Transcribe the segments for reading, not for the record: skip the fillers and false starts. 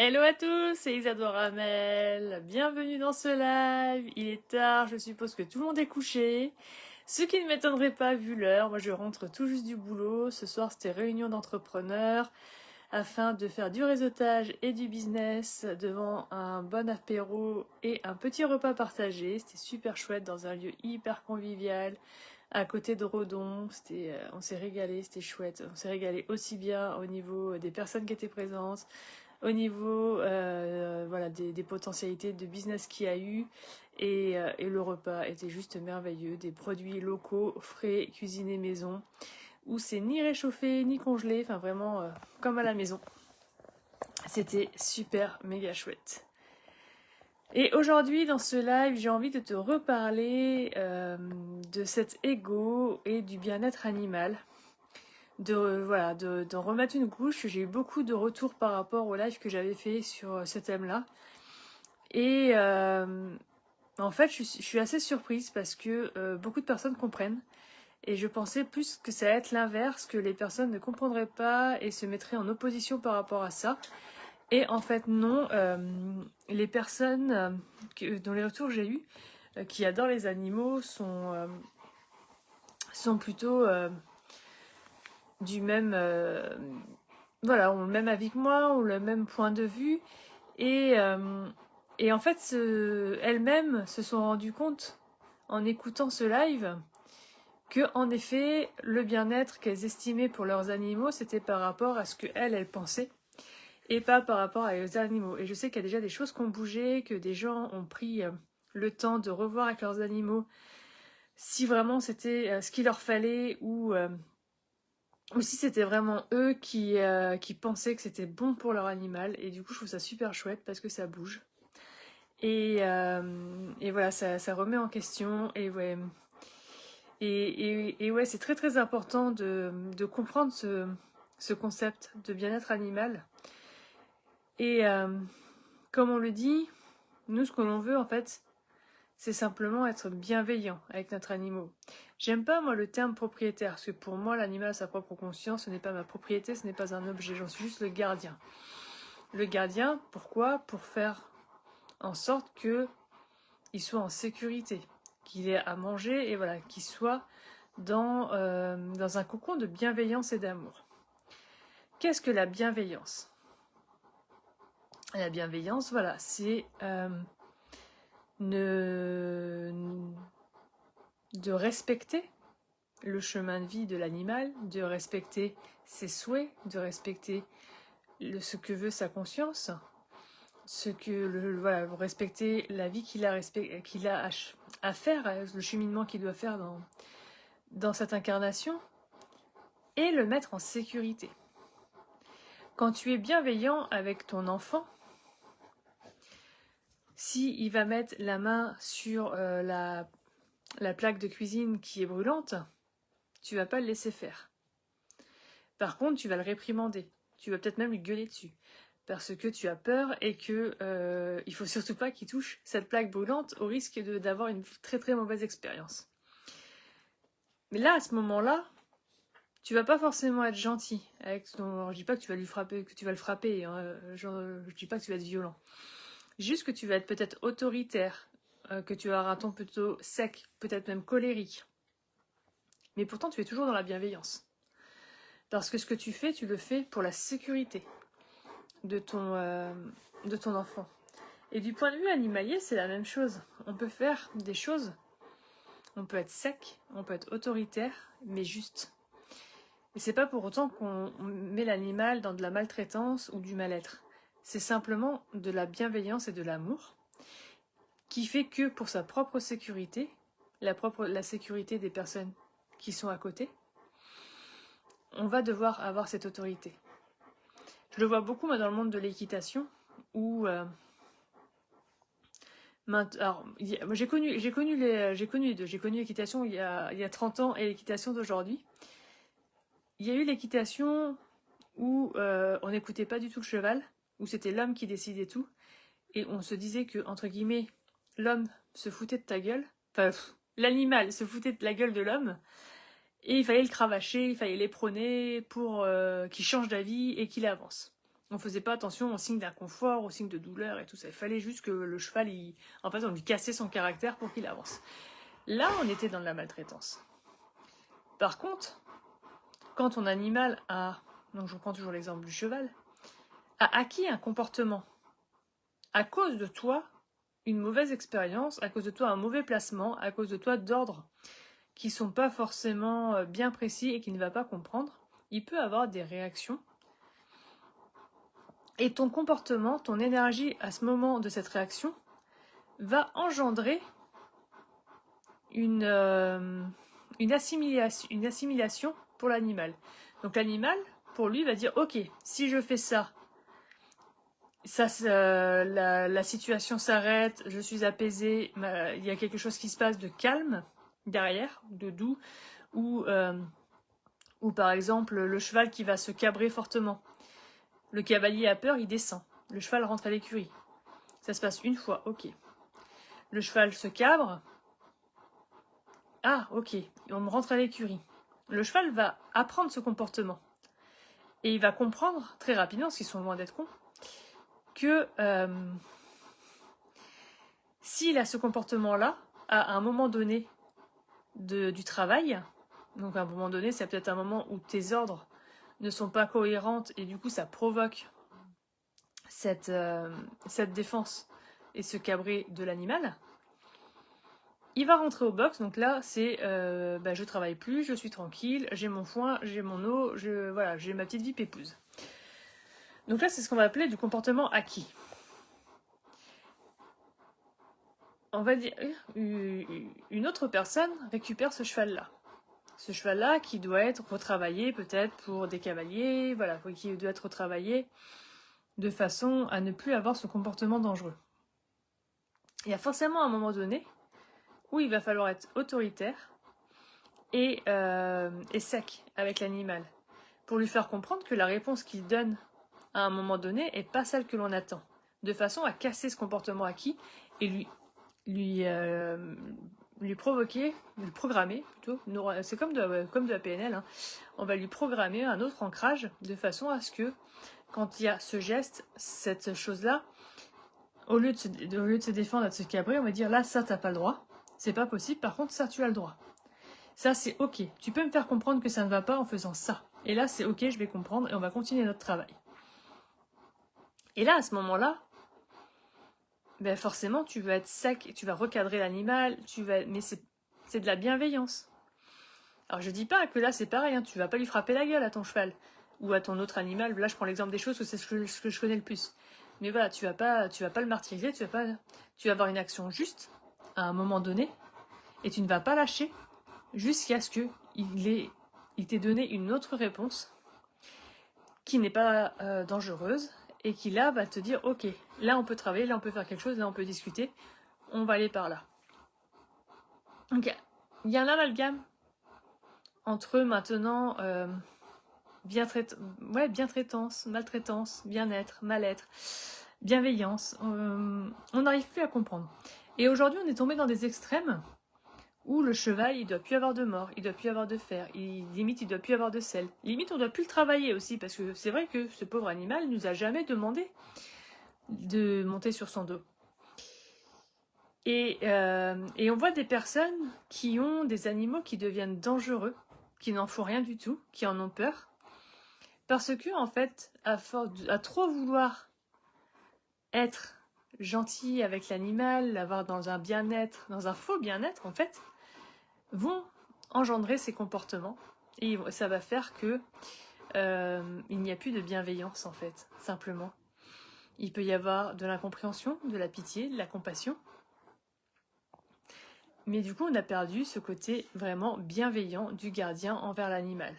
Hello à tous, c'est Isadora Ramel. Bienvenue dans ce live. Il est tard, je suppose que tout le monde est couché. Ce qui ne m'étonnerait pas vu l'heure. Moi, je rentre tout juste du boulot. Ce soir, c'était réunion d'entrepreneurs afin de faire du réseautage et du business devant un bon apéro et un petit repas partagé. C'était super chouette dans un lieu hyper convivial à côté de Redon. On s'est régalé, c'était chouette. On s'est régalé aussi bien au niveau des personnes qui étaient présentes, au niveau voilà, des potentialités de business qu'il y a eu. Et le repas était juste merveilleux. Des produits locaux, frais, cuisinés maison, où c'est ni réchauffé, ni congelé, enfin vraiment comme à la maison. C'était super méga chouette. Et aujourd'hui, dans ce live, j'ai envie de te reparler de cet ego et du bien-être animal. D'en remettre une couche. J'ai eu beaucoup de retours par rapport au live que j'avais fait sur ce thème-là. Et en fait, je suis assez surprise parce que beaucoup de personnes comprennent. Et je pensais plus que ça allait être l'inverse, que les personnes ne comprendraient pas et se mettraient en opposition par rapport à ça. Et en fait, non. Les personnes dont les retours j'ai eus, qui adorent les animaux, sont plutôt du même... voilà, ont le même avis que moi, ont le même point de vue. Et en fait, elles-mêmes se sont rendues compte, en écoutant ce live, que en effet, le bien-être qu'elles estimaient pour leurs animaux, c'était par rapport à ce qu'elles pensaient, et pas par rapport à leurs animaux. Et je sais qu'il y a déjà des choses qui ont bougé, que des gens ont pris le temps de revoir avec leurs animaux si vraiment c'était ce qu'il leur fallait, ou si c'était vraiment eux qui pensaient que c'était bon pour leur animal. Et du coup, je trouve ça super chouette parce que ça bouge. Et voilà, ça remet en question. Et ouais, et ouais, c'est très très important de comprendre ce concept de bien-être animal. Et comme on le dit, nous, ce que l'on veut, en fait, c'est simplement être bienveillant avec notre animal. J'aime pas, moi, le terme propriétaire, parce que pour moi, l'animal a sa propre conscience, ce n'est pas ma propriété, ce n'est pas un objet, j'en suis juste le gardien. Le gardien, pourquoi ? Pour faire en sorte qu'il soit en sécurité, qu'il ait à manger, et voilà, qu'il soit dans un cocon de bienveillance et d'amour. Qu'est-ce que la bienveillance ? La bienveillance, voilà, c'est de respecter le chemin de vie de l'animal, de respecter ses souhaits, de respecter ce que veut sa conscience, respecter la vie qu'il a à faire, le cheminement qu'il doit faire dans cette incarnation, et le mettre en sécurité. Quand tu es bienveillant avec ton enfant, s'il va mettre la main sur la plaque de cuisine qui est brûlante, tu vas pas le laisser faire. Par contre, tu vas le réprimander. Tu vas peut-être même lui gueuler dessus. Parce que tu as peur et que il faut surtout pas qu'il touche cette plaque brûlante au risque d'avoir une très très mauvaise expérience. Mais là, à ce moment-là, tu vas pas forcément être gentil avec ton... Alors, je dis pas que tu vas lui frapper, que tu vas le frapper. Hein. Je dis pas que tu vas être violent. Juste que tu vas être peut-être autoritaire, que tu vas avoir un ton plutôt sec, peut-être même colérique. Mais pourtant, tu es toujours dans la bienveillance. Parce que ce que tu fais, tu le fais pour la sécurité de ton enfant. Et du point de vue animalier, c'est la même chose. On peut faire des choses, on peut être sec, on peut être autoritaire, mais juste. Et c'est pas pour autant qu'on met l'animal dans de la maltraitance ou du mal-être. C'est simplement de la bienveillance et de l'amour qui fait que pour sa propre sécurité, la sécurité des personnes qui sont à côté, on va devoir avoir cette autorité. Je le vois beaucoup moi, dans le monde de l'équitation, où alors, j'ai connu l'équitation il y a 30 ans et l'équitation d'aujourd'hui. Il y a eu l'équitation où on n'écoutait pas du tout le cheval, où c'était l'homme qui décidait tout, et on se disait que, entre guillemets, l'homme se foutait de ta gueule, enfin, l'animal se foutait de la gueule de l'homme, et il fallait le cravacher, il fallait l'éperonner pour qu'il change d'avis et qu'il avance. On faisait pas attention aux signes d'inconfort, aux signes de douleur et tout ça. Il fallait juste que le cheval, en fait, on lui cassait son caractère pour qu'il avance. Là, on était dans de la maltraitance. Par contre, quand ton animal a, donc je reprends toujours l'exemple du cheval, a acquis un comportement à cause de toi, une mauvaise expérience, à cause de toi un mauvais placement, à cause de toi d'ordres qui ne sont pas forcément bien précis et qu'il ne va pas comprendre, il peut avoir des réactions. Et ton comportement, ton énergie à ce moment de cette réaction va engendrer une assimilation pour l'animal. Donc l'animal, pour lui, va dire « Ok, si je fais ça, la situation s'arrête, je suis apaisée, il y a quelque chose qui se passe de calme derrière, de doux, ou par exemple le cheval qui va se cabrer fortement. Le cavalier a peur, il descend. Le cheval rentre à l'écurie. Ça se passe une fois, ok. Le cheval se cabre. Ah, ok, on rentre à l'écurie. Le cheval va apprendre ce comportement. Et il va comprendre très rapidement, parce qu'ils sont loin d'être cons, que s'il a ce comportement-là, à un moment donné du travail, donc à un moment donné, c'est peut-être un moment où tes ordres ne sont pas cohérentes et du coup ça provoque cette défense et ce cabrer de l'animal, il va rentrer au box. Donc là c'est je travaille plus, je suis tranquille, j'ai mon foin, j'ai mon eau, voilà, j'ai ma petite vie pépouze. Donc là c'est ce qu'on va appeler du comportement acquis. On va dire une autre personne récupère ce cheval-là. Ce cheval-là qui doit être retravaillé peut-être pour des cavaliers, voilà, qui doit être retravaillé de façon à ne plus avoir ce comportement dangereux. Il y a forcément un moment donné où il va falloir être autoritaire et sec avec l'animal pour lui faire comprendre que la réponse qu'il donne à un moment donné n'est pas celle que l'on attend, de façon à casser ce comportement acquis et lui provoquer, lui programmer plutôt, c'est comme de la PNL, hein. On va lui programmer un autre ancrage de façon à ce que quand il y a ce geste, cette chose-là, au lieu de se défendre, de se cabrer, on va dire là ça t'as pas le droit, c'est pas possible, par contre ça tu as le droit. Ça c'est ok, tu peux me faire comprendre que ça ne va pas en faisant ça. Et là c'est ok, je vais comprendre et on va continuer notre travail. Et là à ce moment-là, ben forcément tu vas être sec, tu vas recadrer l'animal, mais c'est de la bienveillance. Alors je dis pas que là c'est pareil, hein, tu vas pas lui frapper la gueule à ton cheval ou à ton autre animal. Là je prends l'exemple des choses où c'est ce que je connais le plus. Mais voilà, tu vas pas le martyriser, tu vas avoir une action juste à un moment donné et tu ne vas pas lâcher jusqu'à ce que il t'ait donné une autre réponse qui n'est pas dangereuse et qui là va te dire ok, là on peut travailler, là on peut faire quelque chose, là on peut discuter, on va aller par là. Donc il y a un amalgame entre maintenant bientraitance, maltraitance, bien-être, mal-être, bienveillance, on n'arrive plus à comprendre. Et aujourd'hui on est tombé dans des extrêmes où le cheval il doit plus avoir de mort, il doit plus avoir de fer, limite il doit plus avoir de sel, limite on doit plus le travailler aussi parce que c'est vrai que ce pauvre animal nous a jamais demandé de monter sur son dos. Et on voit des personnes qui ont des animaux qui deviennent dangereux, qui n'en font rien du tout, qui en ont peur, parce que en fait, à trop vouloir être gentil avec l'animal, l'avoir dans un bien-être, dans un faux bien-être en fait, vont engendrer ces comportements et ça va faire que il n'y a plus de bienveillance en fait, simplement. Il peut y avoir de l'incompréhension, de la pitié, de la compassion. Mais du coup, on a perdu ce côté vraiment bienveillant du gardien envers l'animal.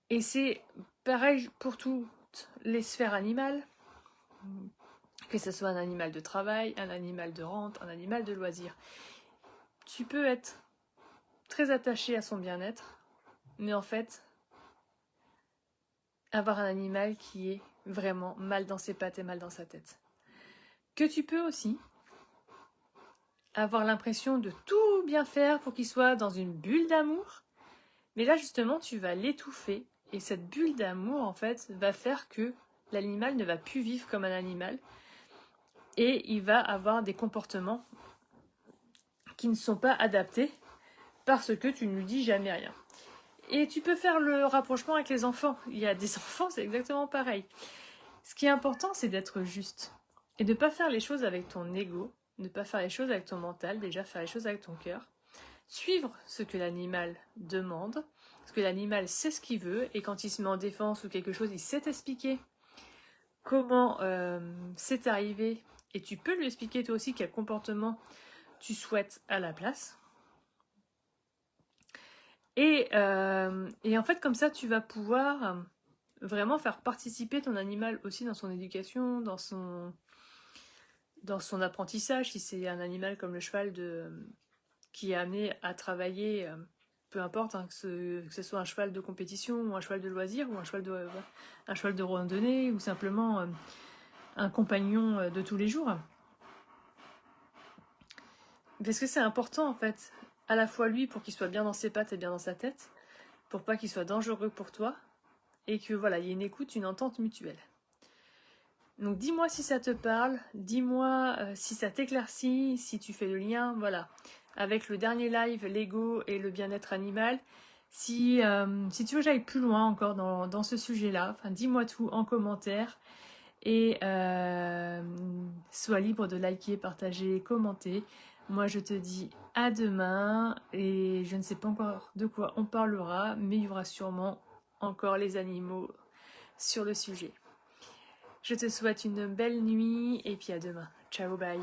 Et c'est pareil pour toutes les sphères animales, que ce soit un animal de travail, un animal de rente, un animal de loisir. Tu peux être très attaché à son bien-être, mais en fait, avoir un animal qui est vraiment mal dans ses pattes et mal dans sa tête. Que tu peux aussi avoir l'impression de tout bien faire pour qu'il soit dans une bulle d'amour, mais là justement tu vas l'étouffer Et cette bulle d'amour, en fait, va faire que l'animal ne va plus vivre comme un animal et il va avoir des comportements qui ne sont pas adaptés parce que tu ne lui dis jamais rien. Et tu peux faire le rapprochement avec les enfants. Il y a des enfants, c'est exactement pareil. Ce qui est important, c'est d'être juste et de ne pas faire les choses avec ton ego, ne pas faire les choses avec ton mental, déjà faire les choses avec ton cœur. Suivre ce que l'animal demande, parce que l'animal sait ce qu'il veut, et quand il se met en défense ou quelque chose, il sait t'expliquer comment c'est arrivé, et tu peux lui expliquer toi aussi quel comportement tu souhaites à la place. Et en fait, comme ça, tu vas pouvoir vraiment faire participer ton animal aussi dans son éducation, dans son apprentissage, si c'est un animal comme le cheval qui est amené à travailler, peu importe, hein, que ce soit un cheval de compétition ou un cheval de loisir ou un cheval de randonnée ou simplement un compagnon de tous les jours. Parce que c'est important en fait, à la fois lui pour qu'il soit bien dans ses pattes et bien dans sa tête, pour pas qu'il soit dangereux pour toi, et que voilà, il y ait une écoute, une entente mutuelle. Donc dis-moi si ça te parle, dis-moi si ça t'éclaircit, si tu fais le lien, voilà, avec le dernier live, l'ego et le bien-être animal. Si tu veux que j'aille plus loin encore dans ce sujet-là, dis-moi tout en commentaire et sois libre de liker, partager, commenter. Moi je te dis à demain et je ne sais pas encore de quoi on parlera, mais il y aura sûrement encore les animaux sur le sujet. Je te souhaite une belle nuit et puis à demain. Ciao, bye.